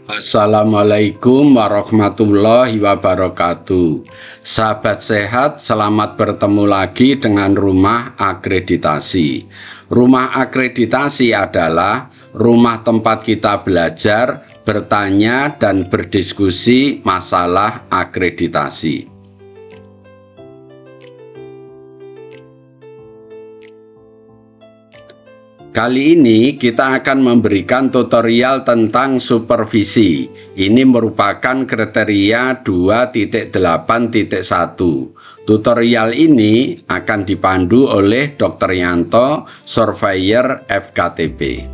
Assalamualaikum warahmatullahi wabarakatuh. Sahabat sehat, selamat bertemu lagi dengan Rumah Akreditasi. Rumah Akreditasi adalah rumah tempat kita belajar, bertanya, dan berdiskusi masalah akreditasi. Kali ini kita akan memberikan tutorial tentang supervisi. Ini merupakan kriteria 2.8.1. Tutorial ini akan dipandu oleh Dr. Yanto, Surveyor FKTP.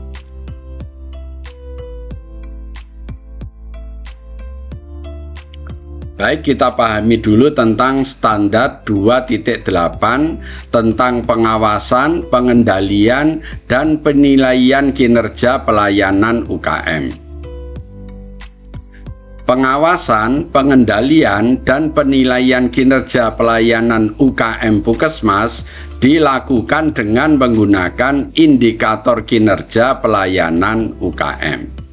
Baik, kita pahami dulu tentang standar 2.8 tentang pengawasan, pengendalian, dan penilaian kinerja pelayanan UKM. Pengawasan, pengendalian, dan penilaian kinerja pelayanan UKM Puskesmas dilakukan dengan menggunakan indikator kinerja pelayanan UKM.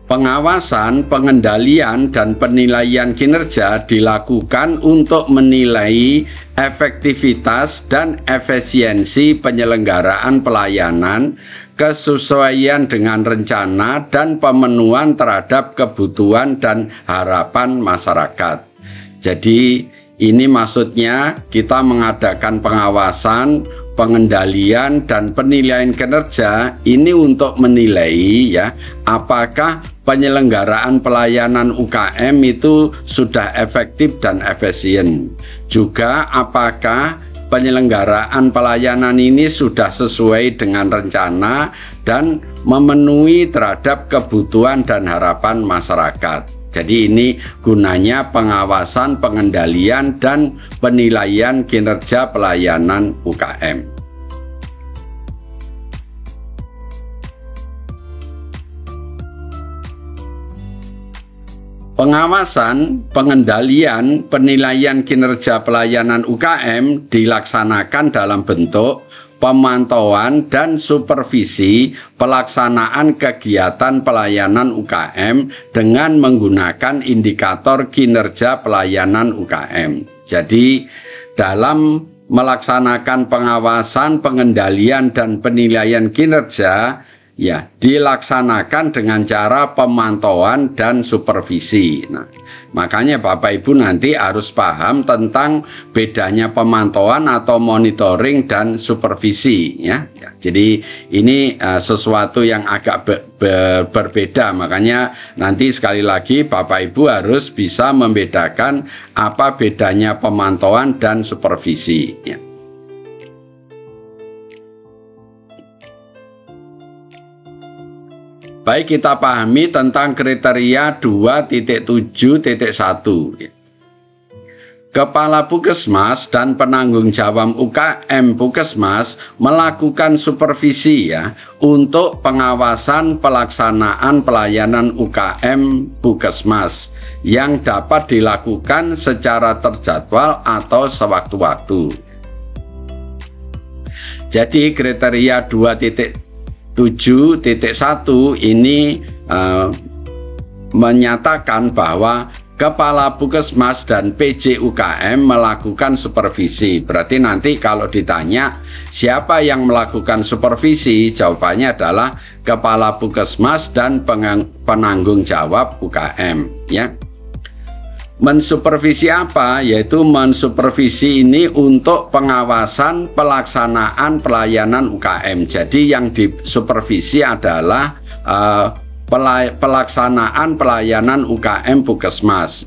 Pengawasan, pengendalian, dan penilaian kinerja dilakukan untuk menilai efektivitas dan efisiensi penyelenggaraan pelayanan, kesesuaian dengan rencana, dan pemenuhan terhadap kebutuhan dan harapan masyarakat. Jadi, ini maksudnya kita mengadakan pengawasan, pengendalian, dan penilaian kinerja ini untuk menilai ya apakah penyelenggaraan pelayanan UKM itu sudah efektif dan efisien. Juga apakah penyelenggaraan pelayanan ini sudah sesuai dengan rencana dan memenuhi terhadap kebutuhan dan harapan masyarakat. Jadi ini gunanya pengawasan, pengendalian, dan penilaian kinerja pelayanan UKM. Pengawasan, pengendalian, penilaian kinerja pelayanan UKM dilaksanakan dalam bentuk pemantauan dan supervisi pelaksanaan kegiatan pelayanan UKM dengan menggunakan indikator kinerja pelayanan UKM. Jadi, dalam melaksanakan pengawasan, pengendalian, dan penilaian kinerja ya dilaksanakan dengan cara pemantauan dan supervisi. Nah, makanya Bapak Ibu nanti harus paham tentang bedanya pemantauan atau monitoring dan supervisi ya. Jadi ini sesuatu yang agak berbeda. Makanya nanti sekali lagi Bapak Ibu harus bisa membedakan apa bedanya pemantauan dan supervisi ya. Baik, kita pahami tentang kriteria 2.7.1. Kepala Puskesmas dan penanggung jawab UKM Puskesmas melakukan supervisi ya untuk pengawasan pelaksanaan pelayanan UKM Puskesmas yang dapat dilakukan secara terjadwal atau sewaktu-waktu. Jadi kriteria 2.7.1 ini menyatakan bahwa Kepala Puskesmas dan PJ UKM melakukan supervisi. Berarti nanti kalau ditanya siapa yang melakukan supervisi, jawabannya adalah Kepala Puskesmas dan penanggung jawab UKM ya. Mensupervisi apa? Yaitu mensupervisi ini untuk pengawasan pelaksanaan pelayanan UKM. Jadi yang disupervisi adalah pelaksanaan pelayanan UKM Puskesmas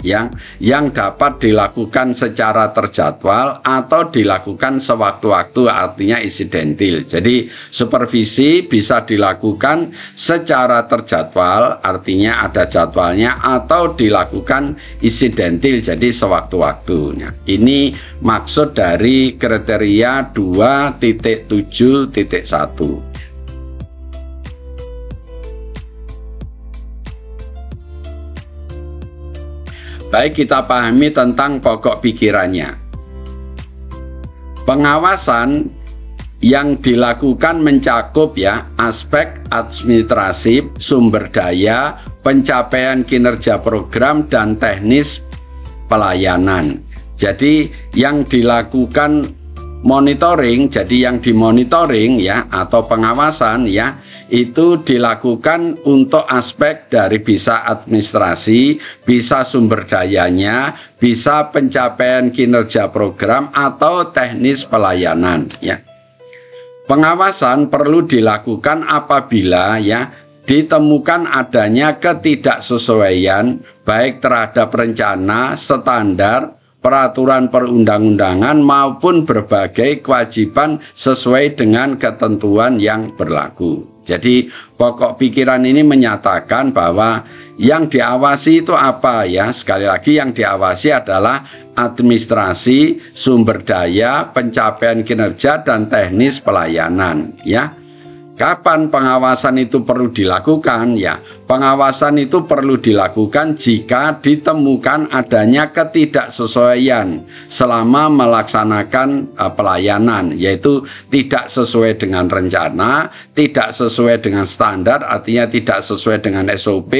yang dapat dilakukan secara terjadwal atau dilakukan sewaktu-waktu, artinya insidentil. Jadi supervisi bisa dilakukan secara terjadwal, artinya ada jadwalnya, atau dilakukan insidentil, jadi sewaktu-waktunya. Ini maksud dari kriteria 2.7.1. Baik, kita pahami tentang pokok pikirannya. Pengawasan yang dilakukan mencakup ya aspek administrasi, sumber daya, pencapaian kinerja program, dan teknis pelayanan. Jadi yang dilakukan monitoring, jadi yang dimonitoring ya atau pengawasan ya itu dilakukan untuk aspek dari bisa administrasi, bisa sumber dayanya, bisa pencapaian kinerja program atau teknis pelayanan ya. Pengawasan perlu dilakukan apabila ya ditemukan adanya ketidaksesuaian baik terhadap rencana, standar, peraturan perundang-undangan maupun berbagai kewajiban sesuai dengan ketentuan yang berlaku. Jadi pokok pikiran ini menyatakan bahwa yang diawasi itu apa ya? Sekali lagi yang diawasi adalah administrasi, sumber daya, pencapaian kinerja, dan teknis pelayanan ya. Kapan pengawasan itu perlu dilakukan? Ya, pengawasan itu perlu dilakukan jika ditemukan adanya ketidaksesuaian selama melaksanakan pelayanan, yaitu tidak sesuai dengan rencana, tidak sesuai dengan standar, artinya tidak sesuai dengan SOP,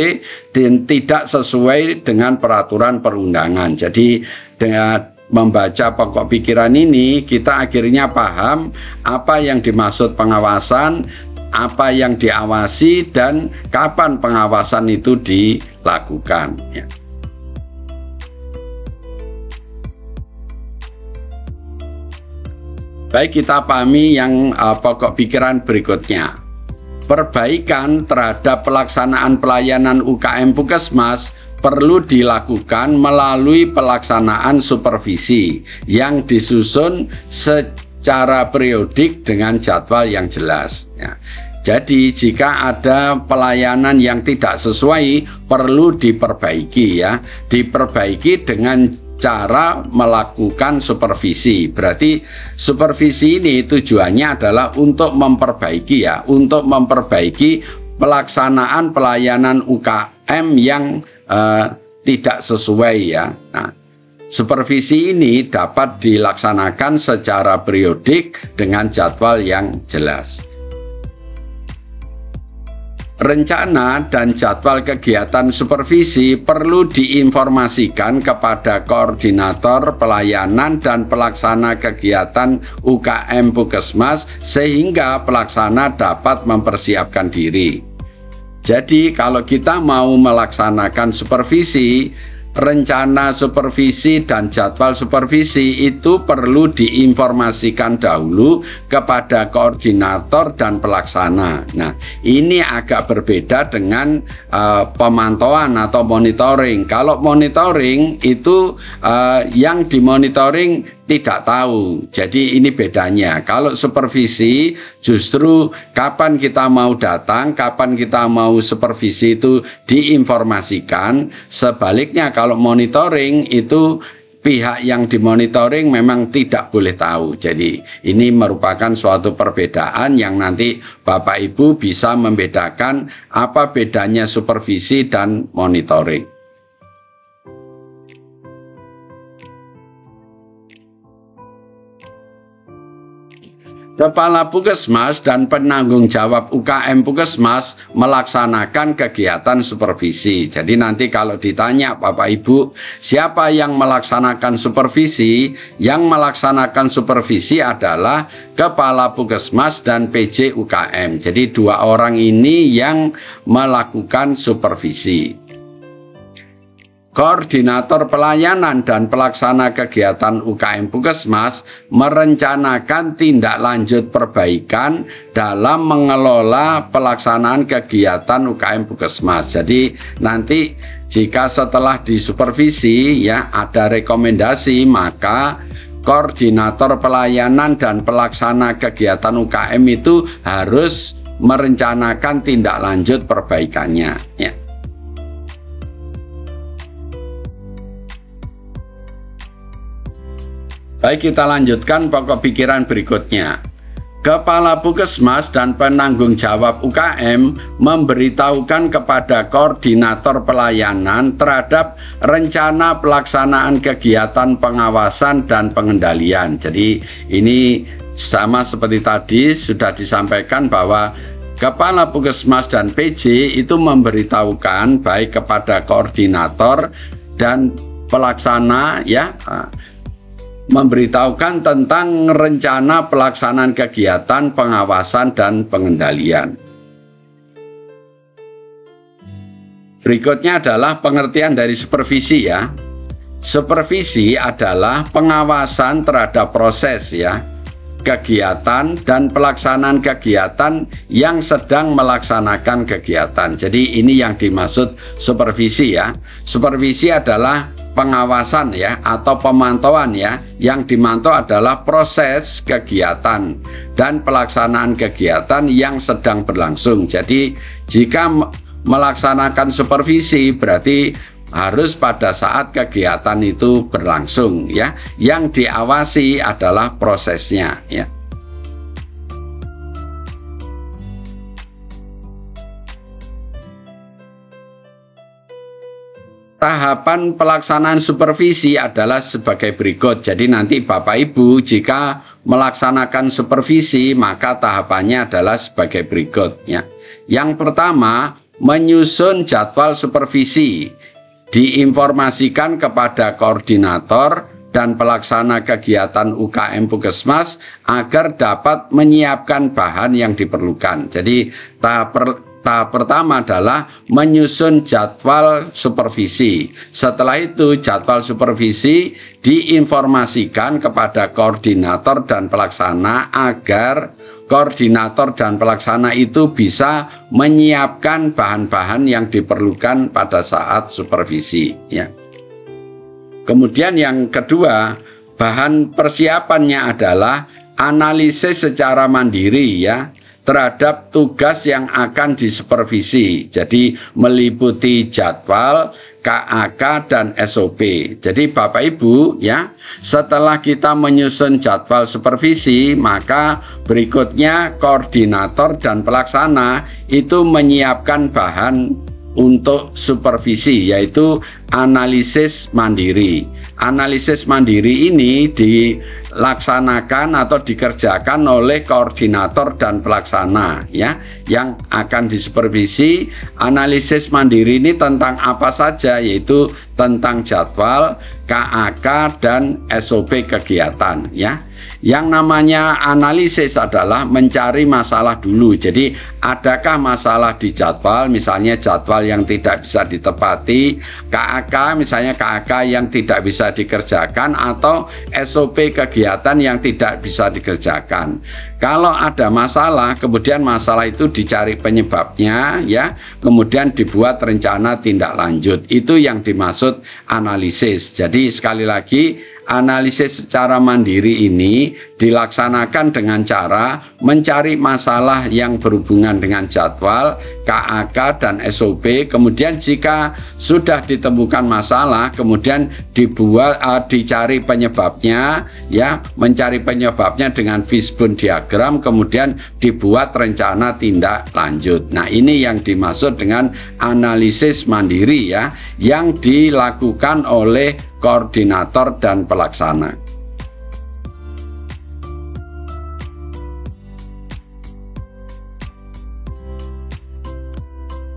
dan tidak sesuai dengan peraturan perundangan. Jadi dengan membaca pokok pikiran ini, kita akhirnya paham apa yang dimaksud pengawasan, apa yang diawasi, dan kapan pengawasan itu dilakukan ya. Baik, kita pahami yang pokok pikiran berikutnya. Perbaikan terhadap pelaksanaan pelayanan UKM Puskesmas perlu dilakukan melalui pelaksanaan supervisi yang disusun secara periodik dengan jadwal yang jelas ya. Jadi jika ada pelayanan yang tidak sesuai perlu diperbaiki ya, diperbaiki dengan cara melakukan supervisi. Berarti supervisi ini tujuannya adalah untuk memperbaiki ya, untuk memperbaiki pelaksanaan pelayanan UKM yang tidak sesuai ya. Nah, supervisi ini dapat dilaksanakan secara periodik dengan jadwal yang jelas. Rencana dan jadwal kegiatan supervisi perlu diinformasikan kepada koordinator pelayanan dan pelaksana kegiatan UKM Puskesmas sehingga pelaksana dapat mempersiapkan diri. Jadi kalau kita mau melaksanakan supervisi, rencana supervisi dan jadwal supervisi itu perlu diinformasikan dahulu kepada koordinator dan pelaksana. Nah, ini agak berbeda dengan pemantauan atau monitoring. Kalau monitoring itu yang dimonitoring tidak tahu. Jadi ini bedanya. Kalau supervisi justru kapan kita mau datang, kapan kita mau supervisi itu diinformasikan. Sebaliknya kalau monitoring itu pihak yang dimonitoring memang tidak boleh tahu. Jadi ini merupakan suatu perbedaan yang nanti Bapak Ibu bisa membedakan apa bedanya supervisi dan monitoring. Kepala Puskesmas dan penanggung jawab UKM Puskesmas melaksanakan kegiatan supervisi. Jadi nanti kalau ditanya Bapak Ibu, siapa yang melaksanakan supervisi? Yang melaksanakan supervisi adalah Kepala Puskesmas dan PJ UKM. Jadi dua orang ini yang melakukan supervisi. Koordinator pelayanan dan pelaksana kegiatan UKM Puskesmas merencanakan tindak lanjut perbaikan dalam mengelola pelaksanaan kegiatan UKM Puskesmas. Jadi nanti jika setelah disupervisi ya ada rekomendasi, maka koordinator pelayanan dan pelaksana kegiatan UKM itu harus merencanakan tindak lanjut perbaikannya ya. Baik, kita lanjutkan pokok pikiran berikutnya. Kepala Puskesmas dan penanggung jawab UKM memberitahukan kepada koordinator pelayanan terhadap rencana pelaksanaan kegiatan pengawasan dan pengendalian. Jadi ini sama seperti tadi sudah disampaikan bahwa Kepala Puskesmas dan PJ itu memberitahukan baik kepada koordinator dan pelaksana, ya, memberitahukan tentang rencana pelaksanaan kegiatan pengawasan dan pengendalian. Berikutnya adalah pengertian dari supervisi, ya. Supervisi adalah pengawasan terhadap proses, ya, kegiatan dan pelaksanaan kegiatan yang sedang melaksanakan kegiatan. Jadi ini yang dimaksud supervisi, ya. Supervisi adalah pengawasan, ya, atau pemantauan, ya. Yang dimantau adalah proses kegiatan dan pelaksanaan kegiatan yang sedang berlangsung. Jadi jika melaksanakan supervisi berarti harus pada saat kegiatan itu berlangsung, ya. Yang diawasi adalah prosesnya, ya. Tahapan pelaksanaan supervisi adalah sebagai berikut. Jadi nanti Bapak Ibu jika melaksanakan supervisi maka tahapannya adalah sebagai berikut, ya. Yang pertama, menyusun jadwal supervisi, diinformasikan kepada koordinator dan pelaksana kegiatan UKM Puskesmas agar dapat menyiapkan bahan yang diperlukan. Jadi tahap pertama adalah menyusun jadwal supervisi. Setelah itu jadwal supervisi diinformasikan kepada koordinator dan pelaksana agar koordinator dan pelaksana itu bisa menyiapkan bahan-bahan yang diperlukan pada saat supervisi, ya. Kemudian yang kedua, bahan persiapannya adalah analisis secara mandiri, ya, terhadap tugas yang akan disupervisi. Jadi meliputi jadwal, KAK dan SOP. Jadi Bapak Ibu, ya, setelah kita menyusun jadwal supervisi, maka berikutnya koordinator dan pelaksana itu menyiapkan bahan untuk supervisi, yaitu analisis mandiri. Analisis mandiri ini dilaksanakan atau dikerjakan oleh koordinator dan pelaksana, ya, yang akan disupervisi. Analisis mandiri ini tentang apa saja, yaitu tentang jadwal, KAK dan SOP kegiatan, ya. Yang namanya analisis adalah mencari masalah dulu. Jadi adakah masalah di jadwal, misalnya jadwal yang tidak bisa ditepati, KAK misalnya KAK yang tidak bisa dikerjakan, atau SOP kegiatan yang tidak bisa dikerjakan. Kalau ada masalah, kemudian masalah itu dicari penyebabnya, ya, kemudian dibuat rencana tindak lanjut. Itu yang dimaksud analisis. Jadi sekali lagi, analisis secara mandiri ini dilaksanakan dengan cara mencari masalah yang berhubungan dengan jadwal, KAK dan SOP. Kemudian jika sudah ditemukan masalah, kemudian dicari penyebabnya, ya, mencari penyebabnya dengan fishbone diagram, kemudian dibuat rencana tindak lanjut. Nah, ini yang dimaksud dengan analisis mandiri, ya, yang dilakukan oleh koordinator dan pelaksana.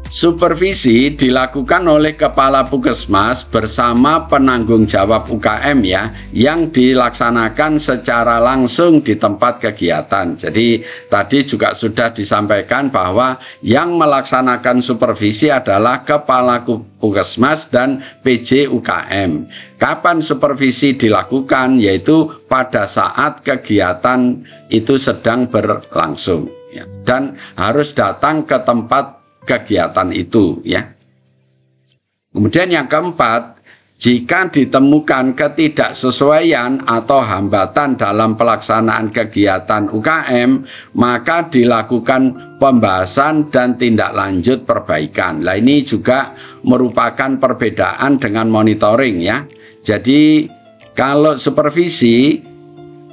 Supervisi dilakukan oleh Kepala Puskesmas bersama penanggung jawab UKM, ya, yang dilaksanakan secara langsung di tempat kegiatan. Jadi tadi juga sudah disampaikan bahwa yang melaksanakan supervisi adalah Kepala Puskesmas dan PJ UKM. Kapan supervisi dilakukan? Yaitu pada saat kegiatan itu sedang berlangsung, ya, dan harus datang ke tempat kegiatan itu, ya. Kemudian yang keempat, jika ditemukan ketidaksesuaian atau hambatan dalam pelaksanaan kegiatan UKM, maka dilakukan pembahasan dan tindak lanjut perbaikan. Nah, ini juga merupakan perbedaan dengan monitoring, ya. Jadi kalau supervisi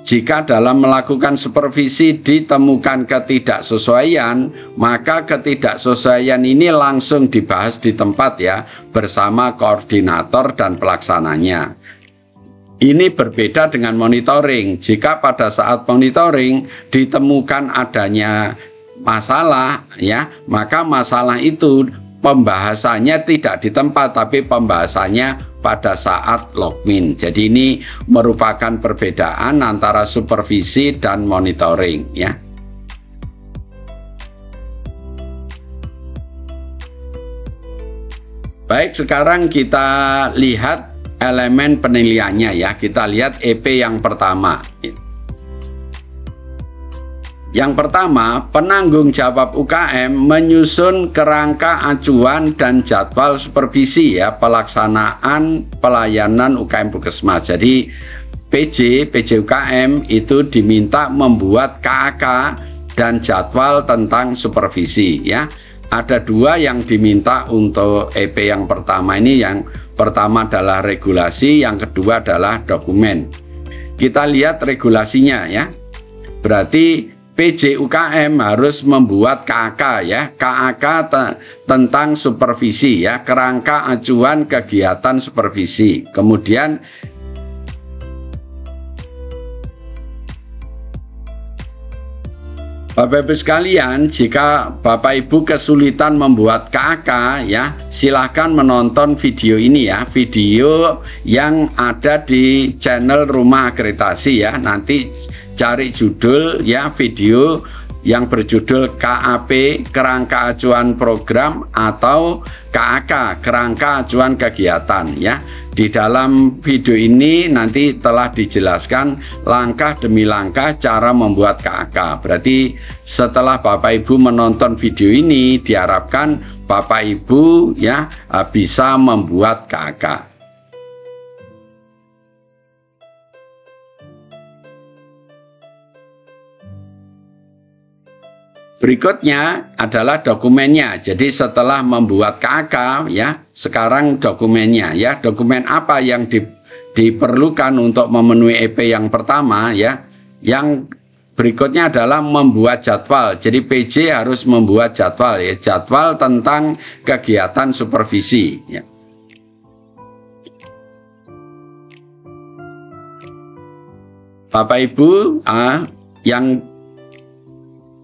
Jika dalam melakukan supervisi ditemukan ketidaksesuaian, maka ketidaksesuaian ini langsung dibahas di tempat ya, bersama koordinator dan pelaksananya. Ini berbeda dengan monitoring. Jika pada saat monitoring ditemukan adanya masalah ya, maka masalah itu pembahasannya tidak di tempat, tapi pembahasannya pada saat logmin. Jadi ini merupakan perbedaan antara supervisi dan monitoring ya. Baik, sekarang kita lihat elemen penilaiannya ya. Kita lihat EP yang pertama. Yang pertama, penanggung jawab UKM menyusun kerangka acuan dan jadwal supervisi ya pelaksanaan pelayanan UKM Puskesmas. Jadi PJ UKM itu diminta membuat KAK dan jadwal tentang supervisi ya. Ada dua yang diminta untuk EP yang pertama ini. Yang pertama adalah regulasi, yang kedua adalah dokumen. Kita lihat regulasinya ya. Berarti PJ UKM harus membuat KAK ya, KAK tentang supervisi ya, kerangka acuan kegiatan supervisi. Kemudian Bapak Ibu sekalian, jika Bapak Ibu kesulitan membuat KAK ya, silahkan menonton video ini ya, video yang ada di channel Rumah Akreditasi ya. Nanti cari judul ya, video yang berjudul KAP Kerangka Acuan Program atau KAK Kerangka Acuan Kegiatan ya. Di dalam video ini nanti telah dijelaskan langkah demi langkah cara membuat KAK. Berarti setelah Bapak Ibu menonton video ini, diharapkan Bapak Ibu ya bisa membuat KAK. Berikutnya adalah dokumennya. Jadi setelah membuat KAK ya, sekarang dokumennya ya. Dokumen apa yang diperlukan untuk memenuhi EP yang pertama ya. Yang berikutnya adalah membuat jadwal. Jadi PJ harus membuat jadwal ya, jadwal tentang kegiatan supervisi ya. Bapak Ibu yang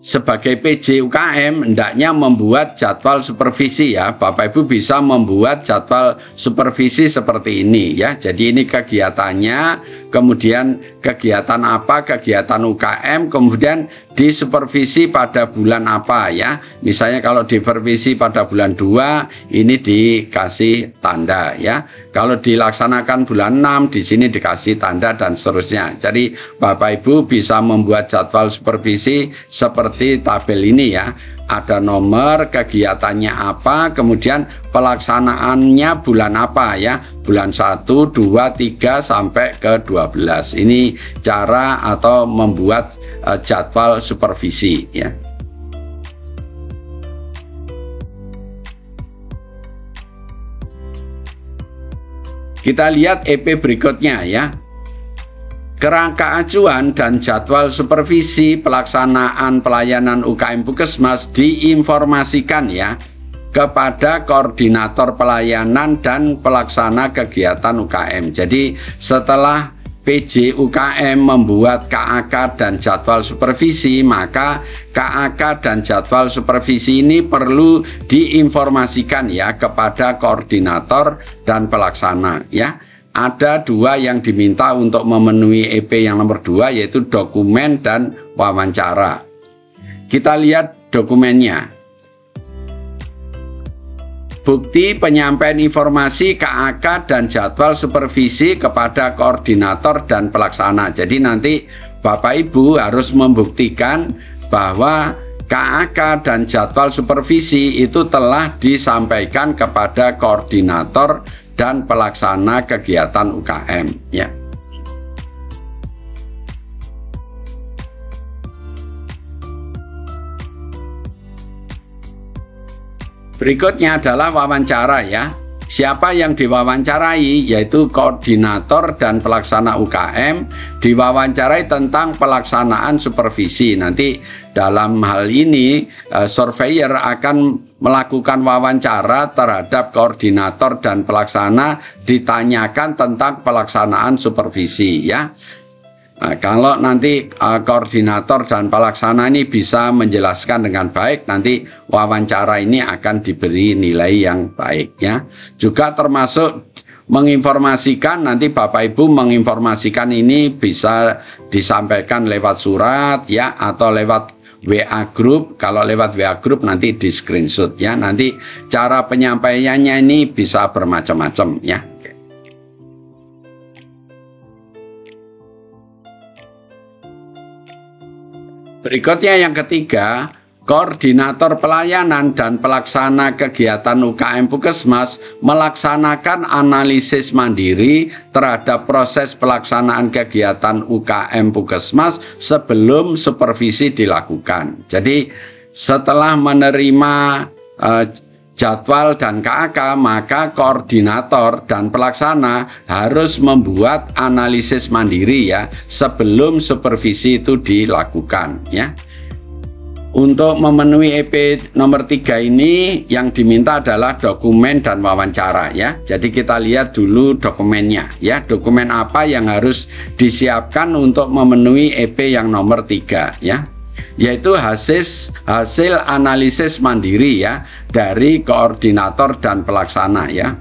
sebagai PJ UKM hendaknya membuat jadwal supervisi ya. Bapak Ibu bisa membuat jadwal supervisi seperti ini ya. Jadi ini kegiatannya, kemudian kegiatan apa, kegiatan UKM, kemudian disupervisi pada bulan apa ya. Misalnya kalau disupervisi pada bulan 2 ini dikasih tanda ya. Kalau dilaksanakan bulan 6 di sini dikasih tanda dan seterusnya. Jadi Bapak Ibu bisa membuat jadwal supervisi seperti tabel ini ya. Ada nomor, kegiatannya apa, kemudian pelaksanaannya bulan apa ya. Bulan 1, 2, 3 sampai ke 12. Ini cara atau membuat jadwal supervisi ya. Kita lihat EP berikutnya ya. Kerangka acuan dan jadwal supervisi pelaksanaan pelayanan UKM Puskesmas diinformasikan ya kepada koordinator pelayanan dan pelaksana kegiatan UKM. Jadi setelah PJ UKM membuat KAK dan jadwal supervisi, maka KAK dan jadwal supervisi ini perlu diinformasikan ya kepada koordinator dan pelaksana ya. Ada dua yang diminta untuk memenuhi EP yang nomor 2, yaitu dokumen dan wawancara. Kita lihat dokumennya. Bukti penyampaian informasi KAK dan jadwal supervisi kepada koordinator dan pelaksana. Jadi nanti Bapak Ibu harus membuktikan bahwa KAK dan jadwal supervisi itu telah disampaikan kepada koordinator dan pelaksana kegiatan UKM ya. Berikutnya adalah wawancara ya. siapa yang diwawancarai, yaitu koordinator dan pelaksana UKM, diwawancarai tentang pelaksanaan supervisi. Nanti dalam hal ini surveyor akan melakukan wawancara terhadap koordinator dan pelaksana, ditanyakan tentang pelaksanaan supervisi ya. Nah, kalau nanti koordinator dan pelaksana ini bisa menjelaskan dengan baik, nanti wawancara ini akan diberi nilai yang baik ya. Juga termasuk menginformasikan, nanti Bapak Ibu menginformasikan ini bisa disampaikan lewat surat ya, atau lewat WA group. Kalau lewat WA group nanti di screenshot ya. Nanti cara penyampaiannya ini bisa bermacam-macam ya. Berikutnya yang ketiga, koordinator pelayanan dan pelaksana kegiatan UKM Puskesmas melaksanakan analisis mandiri terhadap proses pelaksanaan kegiatan UKM Puskesmas sebelum supervisi dilakukan. Jadi setelah menerima jadwal dan KAK, maka koordinator dan pelaksana harus membuat analisis mandiri ya sebelum supervisi itu dilakukan ya. Untuk memenuhi EP nomor 3 ini yang diminta adalah dokumen dan wawancara ya. Jadi kita lihat dulu dokumennya ya. Dokumen apa yang harus disiapkan untuk memenuhi EP yang nomor 3 ya. Yaitu hasil analisis mandiri ya dari koordinator dan pelaksana ya.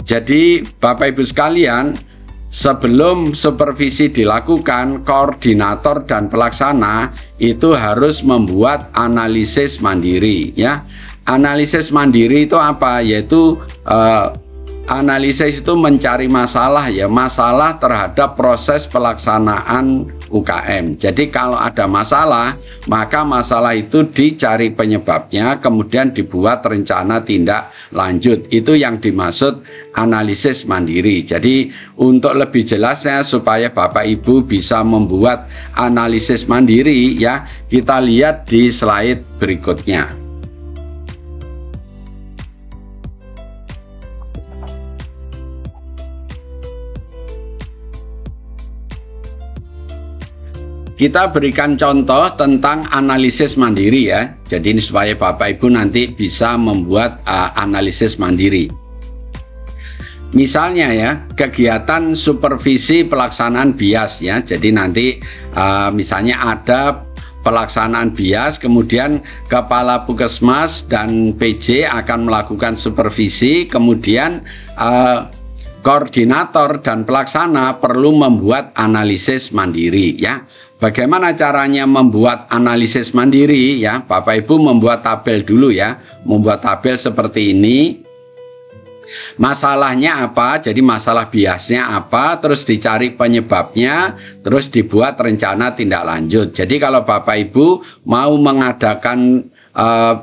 Jadi Bapak Ibu sekalian, sebelum supervisi dilakukan, koordinator dan pelaksana itu harus membuat analisis mandiri ya. Analisis mandiri itu apa? Yaitu analisis itu mencari masalah ya, masalah terhadap proses pelaksanaan UKM. Jadi kalau ada masalah, maka masalah itu dicari penyebabnya, kemudian dibuat rencana tindak lanjut. Itu yang dimaksud analisis mandiri. Jadi untuk lebih jelasnya supaya Bapak Ibu bisa membuat analisis mandiri ya, kita lihat di slide berikutnya. Kita berikan contoh tentang analisis mandiri ya. Jadi ini supaya Bapak Ibu nanti bisa membuat analisis mandiri. Misalnya ya, kegiatan supervisi pelaksanaan BIAS ya. Jadi nanti misalnya ada pelaksanaan BIAS, kemudian Kepala Puskesmas dan PJ akan melakukan supervisi, kemudian koordinator dan pelaksana perlu membuat analisis mandiri ya. Bagaimana caranya membuat analisis mandiri ya? Bapak Ibu membuat tabel dulu ya. Membuat tabel seperti ini. Masalahnya apa? Jadi masalah biasnya apa? Terus dicari penyebabnya, terus dibuat rencana tindak lanjut. Jadi kalau Bapak Ibu mau mengadakan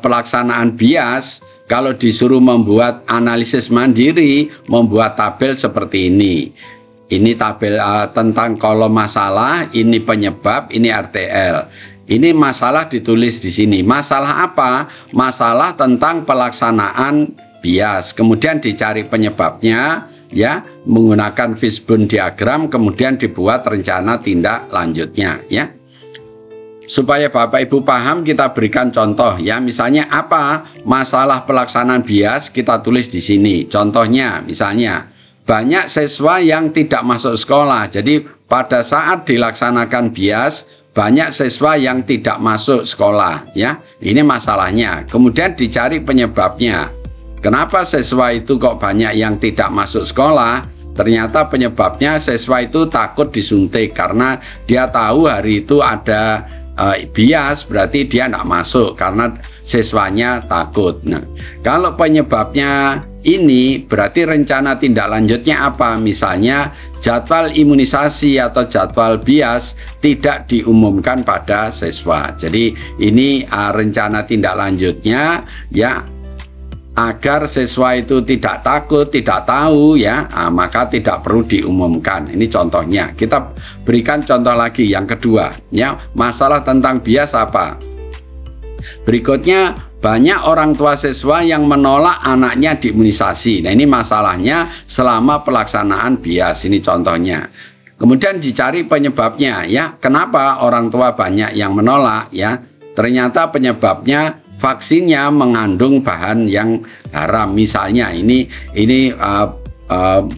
pelaksanaan BIAS, kalau disuruh membuat analisis mandiri, membuat tabel seperti ini. Ini tabel tentang kolom masalah, ini penyebab, ini RTL. Ini masalah ditulis di sini. Masalah apa? Masalah tentang pelaksanaan BIAS. Kemudian dicari penyebabnya ya, menggunakan fishbone diagram, kemudian dibuat rencana tindak lanjutnya ya. Supaya Bapak Ibu paham, kita berikan contoh ya. Misalnya apa? Masalah pelaksanaan BIAS kita tulis di sini. Contohnya misalnya banyak siswa yang tidak masuk sekolah. Jadi pada saat dilaksanakan BIAS, banyak siswa yang tidak masuk sekolah ya. Ini masalahnya. Kemudian dicari penyebabnya. Kenapa siswa itu kok banyak yang tidak masuk sekolah? Ternyata penyebabnya siswa itu takut disuntik karena dia tahu hari itu ada BIAS, berarti dia tidak masuk karena siswanya takut. Nah, kalau penyebabnya ini berarti rencana tindak lanjutnya apa? Misalnya jadwal imunisasi atau jadwal BIAS tidak diumumkan pada siswa. Jadi ini rencana tindak lanjutnya ya, agar siswa itu tidak takut, tidak tahu ya, maka tidak perlu diumumkan. Ini contohnya. Kita berikan contoh lagi yang kedua ya, masalah tentang BIAS apa? Berikutnya banyak orang tua siswa yang menolak anaknya diimunisasi. Nah, ini masalahnya selama pelaksanaan BIAS, ini contohnya. Kemudian dicari penyebabnya, ya. Kenapa orang tua banyak yang menolak, ya? Ternyata penyebabnya vaksinnya mengandung bahan yang haram. Misalnya ini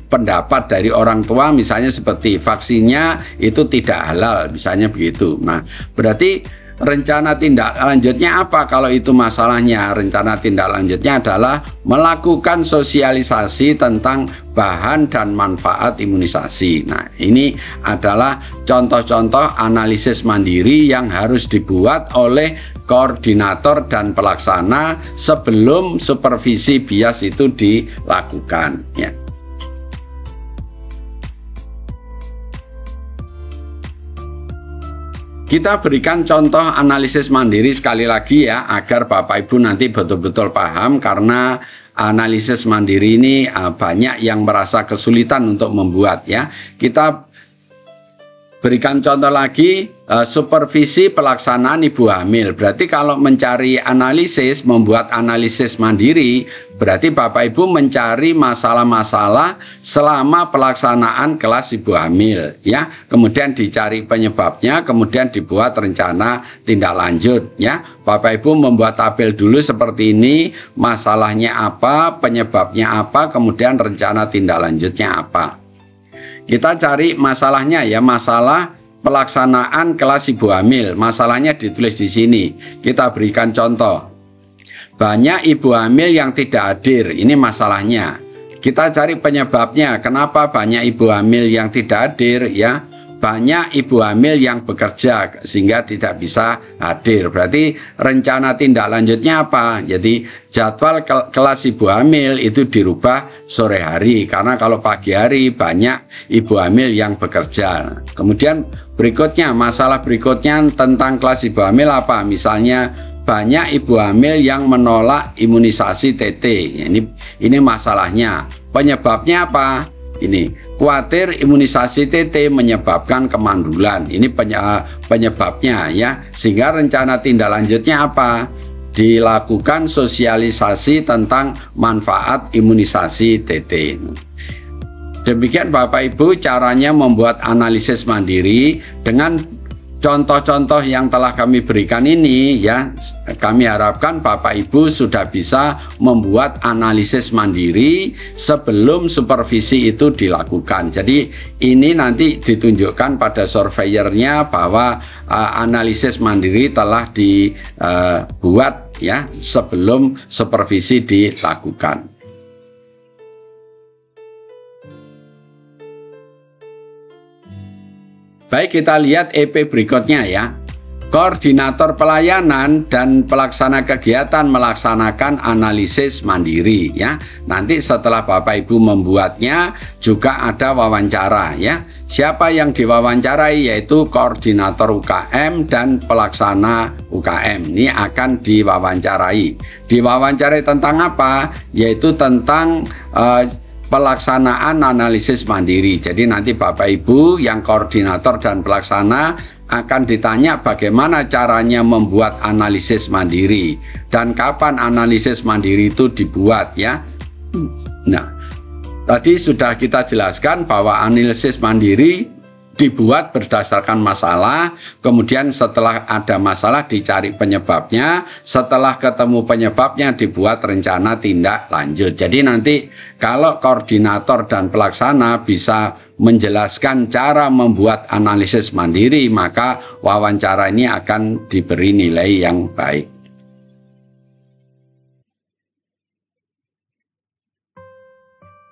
pendapat dari orang tua, misalnya seperti vaksinnya itu tidak halal, misalnya begitu. Nah, berarti rencana tindak lanjutnya apa kalau itu masalahnya? Rencana tindak lanjutnya adalah melakukan sosialisasi tentang bahan dan manfaat imunisasi. Nah, ini adalah contoh-contoh analisis mandiri yang harus dibuat oleh koordinator dan pelaksana sebelum supervisi BIAS itu dilakukan, ya. Kita berikan contoh analisis mandiri sekali lagi, ya, agar Bapak Ibu nanti betul-betul paham, karena analisis mandiri ini banyak yang merasa kesulitan untuk membuat, ya. Kita berikan contoh lagi, supervisi pelaksanaan ibu hamil. Berarti kalau mencari analisis, membuat analisis mandiri, berarti Bapak Ibu mencari masalah-masalah selama pelaksanaan kelas ibu hamil, ya. Kemudian dicari penyebabnya, kemudian dibuat rencana tindak lanjut, ya. Bapak Ibu membuat tabel dulu seperti ini, masalahnya apa, penyebabnya apa, kemudian rencana tindak lanjutnya apa. Kita cari masalahnya, ya, masalah pelaksanaan kelas ibu hamil. Masalahnya ditulis di sini. Kita berikan contoh. Banyak ibu hamil yang tidak hadir. Ini masalahnya. Kita cari penyebabnya. Kenapa banyak ibu hamil yang tidak hadir, ya? Banyak ibu hamil yang bekerja sehingga tidak bisa hadir. Berarti rencana tindak lanjutnya apa? Jadi jadwal kelas ibu hamil itu dirubah sore hari, karena kalau pagi hari banyak ibu hamil yang bekerja. Kemudian berikutnya, masalah berikutnya tentang kelas ibu hamil apa? Misalnya banyak ibu hamil yang menolak imunisasi TT. Ini masalahnya. Penyebabnya apa? Ini khawatir imunisasi TT menyebabkan kemandulan. Ini penyebabnya, ya. Sehingga rencana tindak lanjutnya apa? Dilakukan sosialisasi tentang manfaat imunisasi TT. Demikian Bapak Ibu caranya membuat analisis mandiri dengan contoh-contoh yang telah kami berikan ini, ya. Kami harapkan Bapak Ibu sudah bisa membuat analisis mandiri sebelum supervisi itu dilakukan. Jadi ini nanti ditunjukkan pada surveyornya bahwa analisis mandiri telah dibuat, ya, sebelum supervisi dilakukan. Baik, kita lihat EP berikutnya, ya. Koordinator pelayanan dan pelaksana kegiatan melaksanakan analisis mandiri, ya. Nanti setelah Bapak Ibu membuatnya juga ada wawancara, ya. Siapa yang diwawancarai? Yaitu koordinator UKM dan pelaksana UKM. Ini akan diwawancarai. Diwawancarai tentang apa? Yaitu tentang pelaksanaan analisis mandiri. Jadi nanti Bapak Ibu yang koordinator dan pelaksana akan ditanya bagaimana caranya membuat analisis mandiri dan kapan analisis mandiri itu dibuat, ya. Nah, tadi sudah kita jelaskan bahwa analisis mandiri dibuat berdasarkan masalah, kemudian setelah ada masalah dicari penyebabnya, setelah ketemu penyebabnya dibuat rencana tindak lanjut. Jadi nanti kalau koordinator dan pelaksana bisa menjelaskan cara membuat analisis mandiri, maka wawancara ini akan diberi nilai yang baik.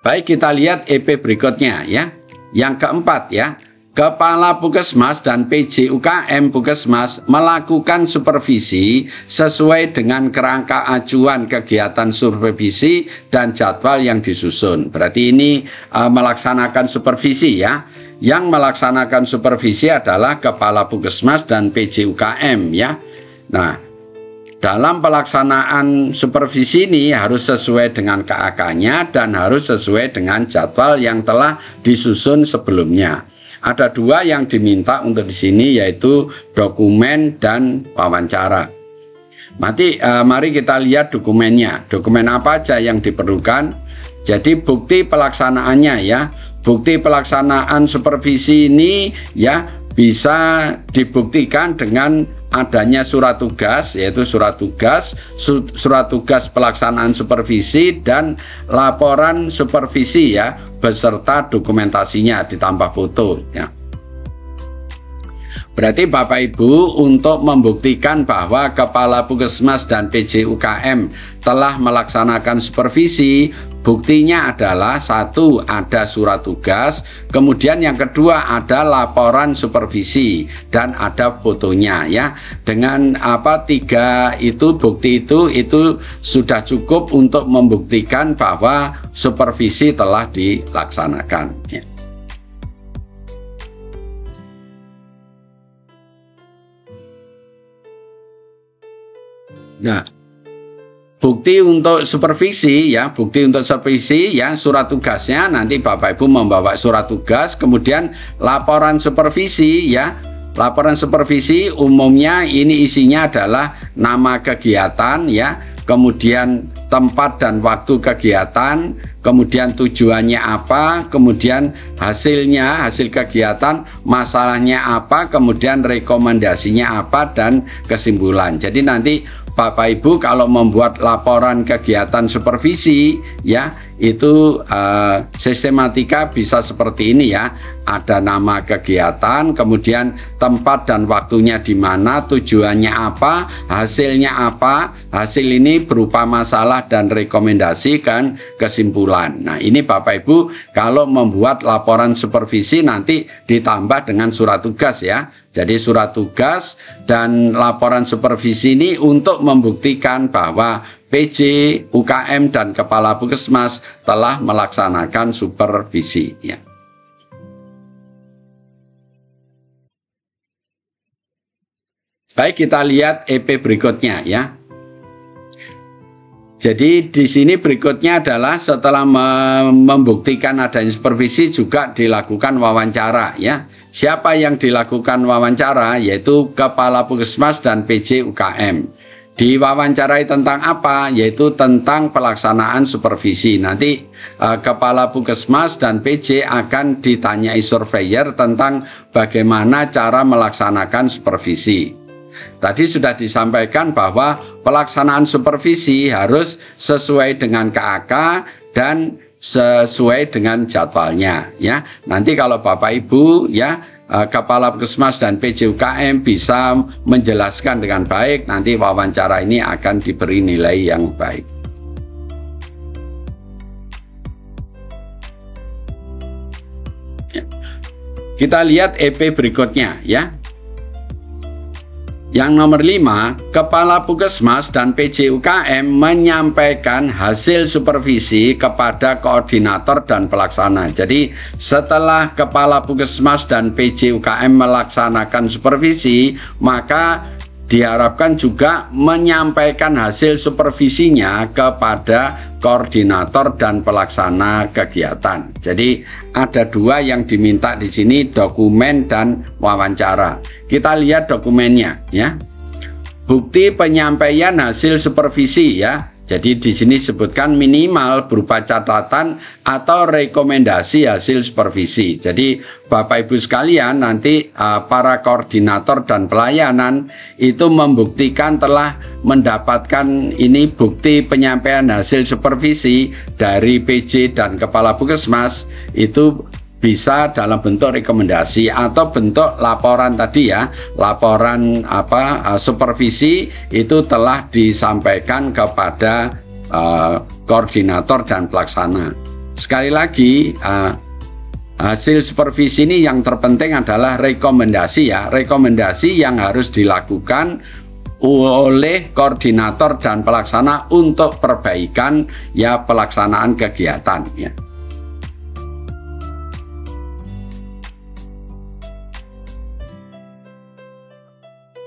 Baik, kita lihat EP berikutnya, ya. Yang keempat, ya. Kepala Puskesmas dan PJ UKM Puskesmas melakukan supervisi sesuai dengan kerangka acuan kegiatan supervisi dan jadwal yang disusun. Berarti ini melaksanakan supervisi, ya. Yang melaksanakan supervisi adalah Kepala Puskesmas dan PJ UKM, ya. Nah, dalam pelaksanaan supervisi ini harus sesuai dengan KAK-nya dan harus sesuai dengan jadwal yang telah disusun sebelumnya. Ada dua yang diminta untuk di sini, yaitu dokumen dan wawancara. Mari kita lihat dokumennya. Dokumen apa aja yang diperlukan? Jadi bukti pelaksanaannya ya. Bukti pelaksanaan supervisi ini ya bisa dibuktikan dengan adanya surat tugas, yaitu surat tugas pelaksanaan supervisi dan laporan supervisi ya, beserta dokumentasinya ditambah foto ya. Berarti Bapak Ibu untuk membuktikan bahwa Kepala Puskesmas dan PJ UKM telah melaksanakan supervisi, buktinya adalah satu, ada surat tugas, kemudian yang kedua ada laporan supervisi dan ada fotonya ya. Dengan tiga itu bukti itu sudah cukup untuk membuktikan bahwa supervisi telah dilaksanakan ya. Nah, bukti untuk supervisi ya, surat tugasnya nanti Bapak Ibu membawa surat tugas, kemudian laporan supervisi ya. Laporan supervisi umumnya ini isinya adalah nama kegiatan ya, kemudian tempat dan waktu kegiatan, kemudian tujuannya apa, kemudian hasil kegiatan, masalahnya apa, kemudian rekomendasinya apa, dan kesimpulan. Jadi nanti Bapak Ibu kalau membuat laporan kegiatan supervisi ya, itu sistematika bisa seperti ini ya. Ada nama kegiatan, kemudian tempat dan waktunya di mana, tujuannya apa, hasilnya apa. Hasil ini berupa masalah dan rekomendasi kan kesimpulan. Nah, ini Bapak Ibu kalau membuat laporan supervisi nanti ditambah dengan surat tugas ya. Jadi surat tugas dan laporan supervisi ini untuk membuktikan bahwa PJ, UKM, dan Kepala Puskesmas telah melaksanakan supervisi ya. Baik, kita lihat EP berikutnya ya. Jadi di sini berikutnya adalah setelah membuktikan adanya supervisi juga dilakukan wawancara ya. Siapa yang dilakukan wawancara? Yaitu Kepala Puskesmas dan PJ UKM. Diwawancarai tentang apa? Yaitu tentang pelaksanaan supervisi. Nanti Kepala Puskesmas dan PJ akan ditanyai surveyor tentang bagaimana cara melaksanakan supervisi. Tadi sudah disampaikan bahwa pelaksanaan supervisi harus sesuai dengan KAK dan sesuai dengan jadwalnya ya. Nanti kalau Bapak Ibu ya, Kepala Puskesmas dan PJ UKM bisa menjelaskan dengan baik, nanti wawancara ini akan diberi nilai yang baik. Ya. Kita lihat EP berikutnya ya. Yang nomor 5, Kepala Puskesmas dan PJ UKM menyampaikan hasil supervisi kepada koordinator dan pelaksana. Jadi setelah Kepala Puskesmas dan PJ UKM melaksanakan supervisi, maka diharapkan juga menyampaikan hasil supervisinya kepada koordinator dan pelaksana kegiatan. Jadi ada dua yang diminta di sini, dokumen dan wawancara. Kita lihat dokumennya ya. Bukti penyampaian hasil supervisi ya. Jadi di sini disebutkan minimal berupa catatan atau rekomendasi hasil supervisi. Jadi Bapak Ibu sekalian nanti para koordinator dan pelayanan itu membuktikan telah mendapatkan ini bukti penyampaian hasil supervisi dari PJ dan Kepala Puskesmas, itu bisa dalam bentuk rekomendasi atau bentuk laporan tadi ya. Laporan supervisi itu telah disampaikan kepada koordinator dan pelaksana. Sekali lagi hasil supervisi ini yang terpenting adalah rekomendasi ya. Rekomendasi yang harus dilakukan oleh koordinator dan pelaksana untuk perbaikan ya pelaksanaan kegiatan ya.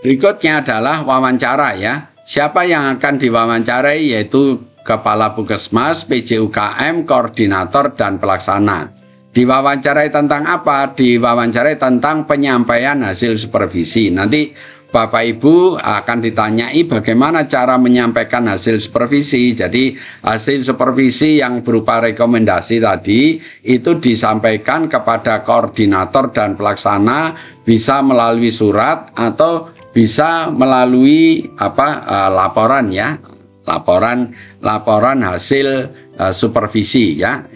Berikutnya adalah wawancara ya. Siapa yang akan diwawancarai? Yaitu Kepala Puskesmas, PJ UKM, koordinator dan pelaksana. Diwawancarai tentang apa? Diwawancarai tentang penyampaian hasil supervisi. Nanti Bapak Ibu akan ditanyai bagaimana cara menyampaikan hasil supervisi. Jadi hasil supervisi yang berupa rekomendasi tadi itu disampaikan kepada koordinator dan pelaksana, bisa melalui surat atau bisa melalui laporan ya, laporan hasil supervisi ya.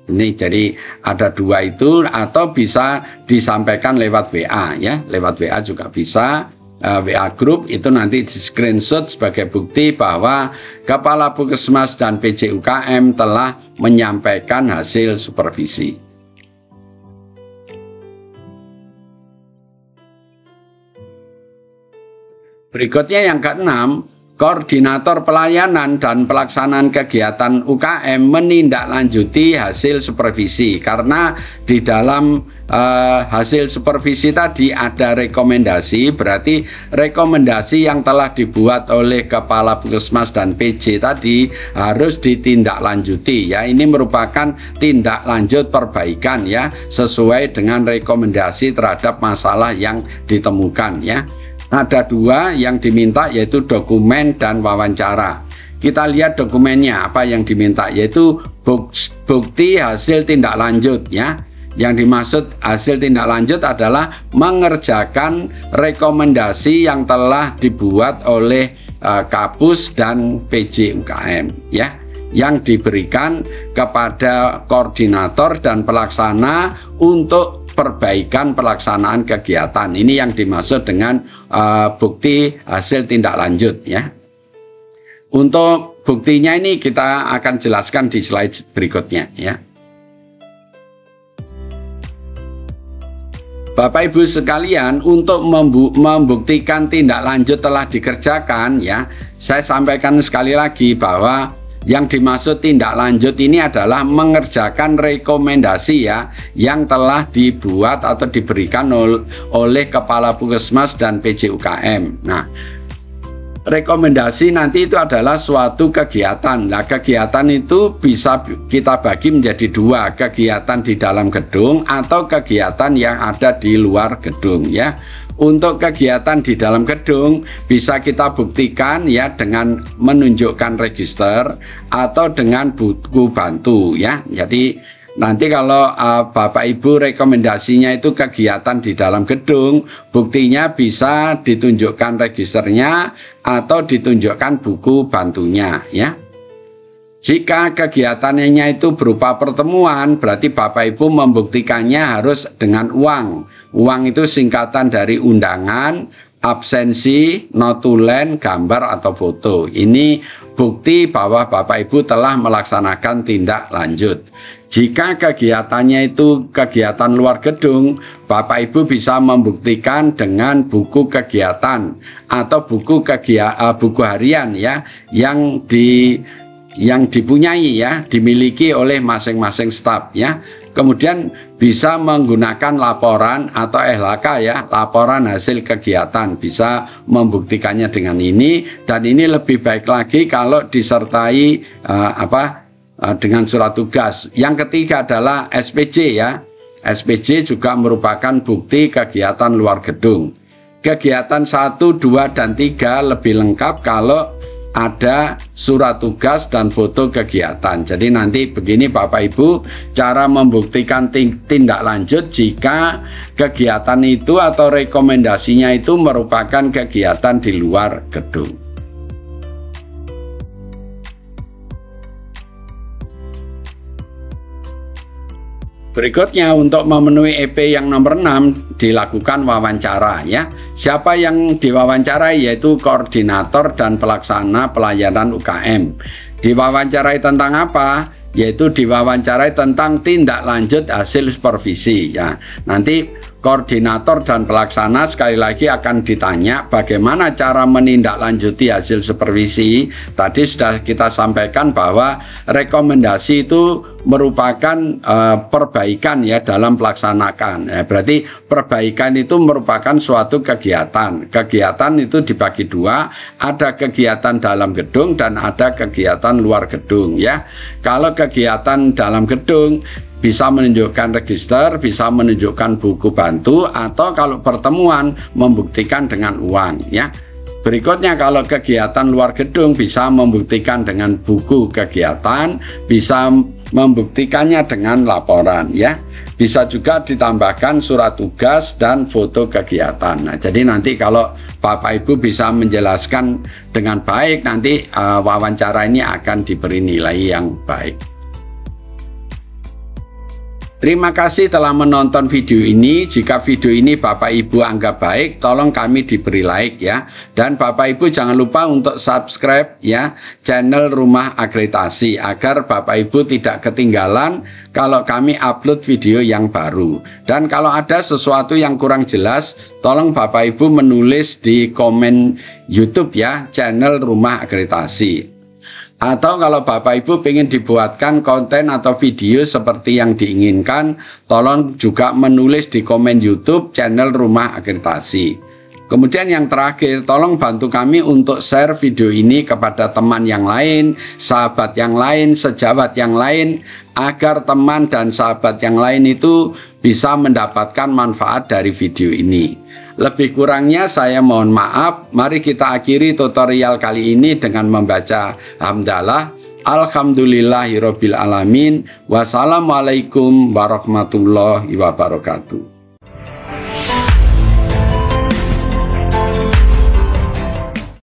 Ini jadi ada dua itu, atau bisa disampaikan lewat WA ya, lewat WA juga bisa. WA group itu nanti di screenshot sebagai bukti bahwa Kepala Puskesmas dan PJ UKM telah menyampaikan hasil supervisi. Berikutnya yang keenam, koordinator pelayanan dan pelaksanaan kegiatan UKM menindaklanjuti hasil supervisi, karena di dalam hasil supervisi tadi ada rekomendasi, berarti rekomendasi yang telah dibuat oleh Kepala Puskesmas dan PJ tadi harus ditindaklanjuti ya. Ini merupakan tindak lanjut perbaikan ya, sesuai dengan rekomendasi terhadap masalah yang ditemukan ya. Ada dua yang diminta, yaitu dokumen dan wawancara. Kita lihat dokumennya apa yang diminta, yaitu bukti hasil tindak lanjut ya. Yang dimaksud hasil tindak lanjut adalah mengerjakan rekomendasi yang telah dibuat oleh Kapus dan PJ UKM ya, yang diberikan kepada koordinator dan pelaksana untuk perbaikan pelaksanaan kegiatan. Ini yang dimaksud dengan bukti hasil tindak lanjut ya. Untuk buktinya ini kita akan jelaskan di slide berikutnya ya. Bapak Ibu sekalian, untuk membuktikan tindak lanjut telah dikerjakan ya, saya sampaikan sekali lagi bahwa yang dimaksud tindak lanjut ini adalah mengerjakan rekomendasi ya, yang telah dibuat atau diberikan oleh Kepala Puskesmas dan PJ UKM. Nah, rekomendasi nanti itu adalah suatu kegiatan. Nah, kegiatan itu bisa kita bagi menjadi dua, kegiatan di dalam gedung atau kegiatan yang ada di luar gedung ya. Untuk kegiatan di dalam gedung bisa kita buktikan ya dengan menunjukkan register atau dengan buku bantu ya. Jadi nanti kalau Bapak Ibu rekomendasinya itu kegiatan di dalam gedung, buktinya bisa ditunjukkan registernya atau ditunjukkan buku bantunya ya. Jika kegiatannya itu berupa pertemuan, berarti Bapak Ibu membuktikannya harus dengan uang. Uang itu singkatan dari undangan, absensi, notulen, gambar atau foto. Ini bukti bahwa Bapak Ibu telah melaksanakan tindak lanjut. Jika kegiatannya itu kegiatan luar gedung, Bapak Ibu bisa membuktikan dengan buku kegiatan atau buku harian ya, yang dipunyai ya, dimiliki oleh masing-masing staf ya. Kemudian bisa menggunakan laporan atau LHK ya, laporan hasil kegiatan, bisa membuktikannya dengan ini. Dan ini lebih baik lagi kalau disertai dengan surat tugas. Yang ketiga adalah SPJ ya. SPJ juga merupakan bukti kegiatan luar gedung. Kegiatan 1, 2, dan 3 lebih lengkap kalau ada surat tugas dan foto kegiatan. Jadi nanti begini Bapak Ibu, cara membuktikan tindak lanjut jika kegiatan itu atau rekomendasinya itu merupakan kegiatan di luar gedung. Berikutnya, untuk memenuhi EP yang nomor 6 dilakukan wawancara ya. Siapa yang diwawancarai? Yaitu koordinator dan pelaksana pelayanan UKM. Diwawancarai tentang apa? Yaitu diwawancarai tentang tindak lanjut hasil supervisi ya. Nanti koordinator dan pelaksana sekali lagi akan ditanya bagaimana cara menindaklanjuti hasil supervisi. Tadi sudah kita sampaikan bahwa rekomendasi itu merupakan perbaikan ya dalam pelaksanakan. Berarti perbaikan itu merupakan suatu kegiatan. Kegiatan itu dibagi dua, ada kegiatan dalam gedung dan ada kegiatan luar gedung ya. Kalau kegiatan dalam gedung bisa menunjukkan register, bisa menunjukkan buku bantu, atau kalau pertemuan membuktikan dengan uang ya. Berikutnya kalau kegiatan luar gedung bisa membuktikan dengan buku kegiatan, bisa membuktikannya dengan laporan ya. Bisa juga ditambahkan surat tugas dan foto kegiatan. Nah, jadi nanti kalau Bapak Ibu bisa menjelaskan dengan baik, nanti wawancara ini akan diberi nilai yang baik. Terima kasih telah menonton video ini. Jika video ini Bapak Ibu anggap baik, tolong kami diberi like ya. Dan Bapak Ibu jangan lupa untuk subscribe ya channel Rumah Akreditasi agar Bapak Ibu tidak ketinggalan kalau kami upload video yang baru. Dan kalau ada sesuatu yang kurang jelas, tolong Bapak Ibu menulis di komen YouTube ya, channel Rumah Akreditasi. Atau kalau Bapak Ibu ingin dibuatkan konten atau video seperti yang diinginkan, tolong juga menulis di komen YouTube channel Rumah Akreditasi. Kemudian yang terakhir, tolong bantu kami untuk share video ini kepada teman yang lain, sahabat yang lain, sejawat yang lain, agar teman dan sahabat yang lain itu bisa mendapatkan manfaat dari video ini. Lebih kurangnya saya mohon maaf. Mari kita akhiri tutorial kali ini dengan membaca hamdalah. Alhamdulillahirabbil alamin. Wassalamualaikum warahmatullahi wabarakatuh.